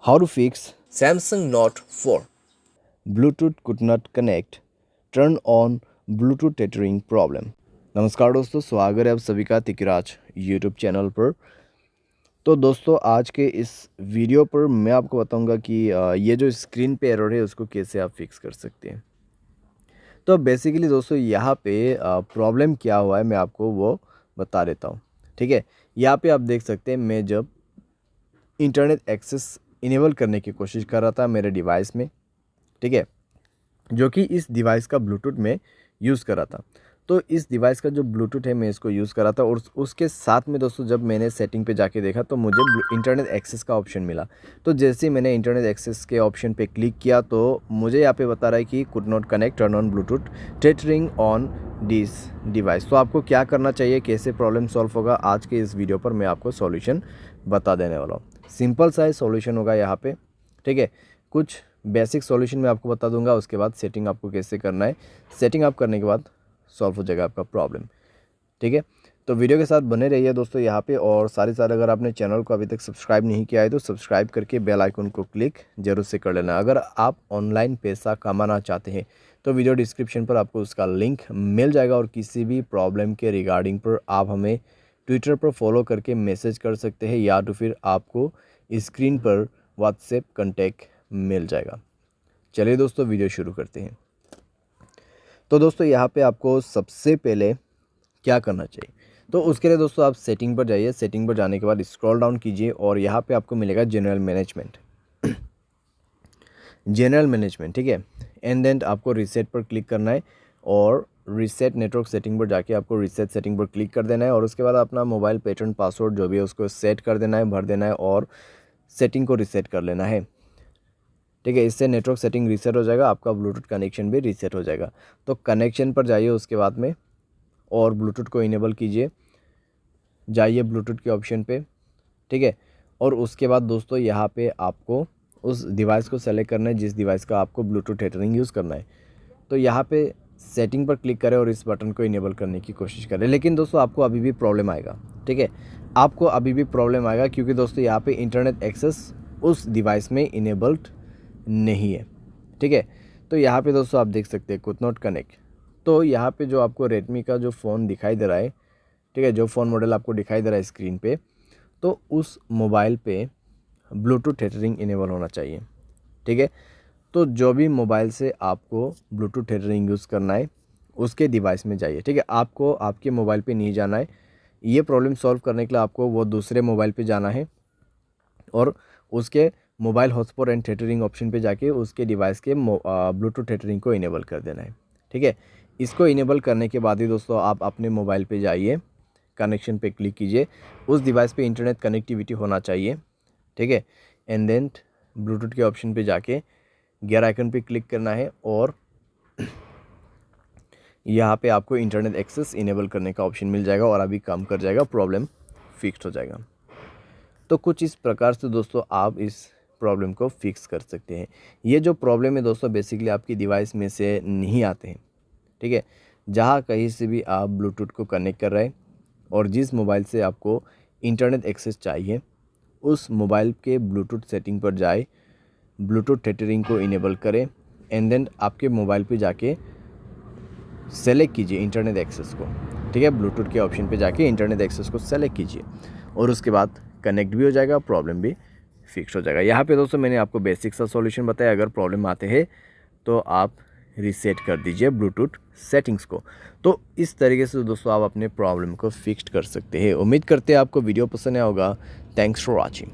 How to fix Samsung Note 4. Bluetooth could not connect. Turn on Bluetooth tethering problem. नमस्कार दोस्तों, स्वागत है आप सभी का तिकराज यूट्यूब चैनल पर। तो दोस्तों आज के इस वीडियो पर मैं आपको बताऊंगा कि ये जो स्क्रीन पे एरर है उसको कैसे आप फिक्स कर सकते हैं। तो बेसिकली दोस्तों यहाँ पे प्रॉब्लम क्या हुआ है मैं आपको वो बता देता हूँ। ठीक है, यहाँ पे आप देख सकते हैं मैं जब इंटरनेट एक्सेस इनेबल करने की कोशिश कर रहा था मेरे डिवाइस में, ठीक है, जो कि इस डिवाइस का ब्लूटूथ में यूज़ करा था। तो इस डिवाइस का जो ब्लूटूथ है मैं इसको यूज़ करा था और उसके साथ में दोस्तों जब मैंने सेटिंग पे जाके देखा तो मुझे इंटरनेट एक्सेस का ऑप्शन मिला। तो जैसे ही मैंने इंटरनेट एक्सेस के ऑप्शन पे क्लिक किया तो मुझे यहाँ पे बता रहा है कि could not connect, turn on Bluetooth tethering on this device. तो आपको क्या करना चाहिए, कैसे प्रॉब्लम सॉल्व होगा, आज के इस वीडियो पर मैं आपको सॉल्यूशन बता देने वाला हूँ। सिंपल सा सॉल्यूशन होगा यहाँ पे, ठीक है। कुछ बेसिक सॉल्यूशन मैं आपको बता दूंगा, उसके बाद सेटिंग आपको कैसे करना है। सेटिंग आप करने के बाद सॉल्व हो जाएगा आपका प्रॉब्लम, ठीक है। तो वीडियो के साथ बने रहिए दोस्तों यहाँ पे, और साथ अगर आपने चैनल को अभी तक सब्सक्राइब नहीं किया है तो सब्सक्राइब करके बेल आइकन को क्लिक जरूर से कर लेना। अगर आप ऑनलाइन पैसा कमाना चाहते हैं तो वीडियो डिस्क्रिप्शन पर आपको उसका लिंक मिल जाएगा, और किसी भी प्रॉब्लम के रिगार्डिंग पर आप हमें ट्विटर पर फॉलो करके मैसेज कर सकते हैं, या तो फिर आपको स्क्रीन पर व्हाट्सएप कॉन्टैक्ट मिल जाएगा। चलिए दोस्तों वीडियो शुरू करते हैं। तो दोस्तों यहाँ पे आपको सबसे पहले क्या करना चाहिए, तो उसके लिए दोस्तों आप सेटिंग पर जाइए। सेटिंग पर जाने के बाद स्क्रॉल डाउन कीजिए और यहाँ पे आपको मिलेगा जनरल मैनेजमेंट। जनरल मैनेजमेंट, ठीक है। एंड देन आपको रीसेट पर क्लिक करना है और रीसेट नेटवर्क सेटिंग पर जाके आपको रीसेट सेटिंग पर क्लिक कर देना है, और उसके बाद अपना मोबाइल पैटर्न पासवर्ड जो भी है उसको सेट कर देना है, भर देना है और सेटिंग को रीसेट कर लेना है, ठीक है। इससे नेटवर्क सेटिंग रीसेट हो जाएगा, आपका ब्लूटूथ कनेक्शन भी रीसेट हो जाएगा। तो कनेक्शन पर जाइए उसके बाद में और ब्लूटूथ को इनेबल कीजिए, जाइए ब्लूटूथ के ऑप्शन पे, ठीक है। और उसके बाद दोस्तों यहाँ पे आपको उस डिवाइस को सेलेक्ट करना है जिस डिवाइस का आपको ब्लूटूथ टेथरिंग यूज़ करना है। तो यहाँ पे सेटिंग पर क्लिक करें और इस बटन को इनेबल करने की कोशिश करें। लेकिन दोस्तों आपको अभी भी प्रॉब्लम आएगा, ठीक है, आपको अभी भी प्रॉब्लम आएगा, क्योंकि दोस्तों यहाँ पे इंटरनेट एक्सेस उस डिवाइस में इनेबल्ड नहीं है, ठीक है। तो यहाँ पे दोस्तों आप देख सकते हैं कुड नॉट कनेक्ट। तो यहाँ पे जो आपको रेडमी का जो फ़ोन दिखाई दे रहा है, ठीक है, जो फ़ोन मॉडल आपको दिखाई दे रहा है स्क्रीन पे, तो उस मोबाइल पे ब्लूटूथ टेथरिंग इनेबल होना चाहिए, ठीक है। तो जो भी मोबाइल से आपको ब्लूटूथ टेथरिंग यूज़ करना है उसके डिवाइस में जाइए, ठीक है। आपको आपके मोबाइल पे नहीं जाना है, ये प्रॉब्लम सॉल्व करने के लिए आपको वो दूसरे मोबाइल पे जाना है और उसके mobile hotspot and tethering option पे जाके उसके डिवाइस के ब्लूटूथ टेथरिंग को इनेबल कर देना है, ठीक है। इसको इनेबल करने के बाद ही दोस्तों आप अपने मोबाइल पे जाइए, कनेक्शन पे क्लिक कीजिए, उस डिवाइस पे इंटरनेट कनेक्टिविटी होना चाहिए, ठीक है। एंड देन ब्लूटूथ के ऑप्शन पे जाके गियर आइकन पे क्लिक करना है और यहाँ पे आपको इंटरनेट एक्सेस इनेबल करने का ऑप्शन मिल जाएगा और अभी काम कर जाएगा, प्रॉब्लम फिक्स हो जाएगा। तो कुछ इस प्रकार से दोस्तों आप इस प्रॉब्लम को फिक्स कर सकते हैं। ये जो प्रॉब्लम है दोस्तों बेसिकली आपकी डिवाइस में से नहीं आते हैं, ठीक है। जहाँ कहीं से भी आप ब्लूटूथ को कनेक्ट कर रहे हैं और जिस मोबाइल से आपको इंटरनेट एक्सेस चाहिए उस मोबाइल के ब्लूटूथ सेटिंग पर जाए, ब्लूटूथ टेथरिंग को इनेबल करें एंड देन आपके मोबाइल पे जाके सेलेक्ट कीजिए इंटरनेट एक्सेस को, ठीक है। ब्लूटूथ के ऑप्शन पे जाके इंटरनेट एक्सेस को सेलेक्ट कीजिए और उसके बाद कनेक्ट भी हो जाएगा, प्रॉब्लम भी फिक्स हो जाएगा। यहाँ पे दोस्तों मैंने आपको बेसिक सा सॉल्यूशन बताया। अगर प्रॉब्लम आते हैं तो आप रीसेट कर दीजिए ब्लूटूथ सेटिंग्स को। तो इस तरीके से दोस्तों आप अपने प्रॉब्लम को फिक्स कर सकते हैं। उम्मीद करते हैं आपको वीडियो पसंद आया होगा। Thanks for watching.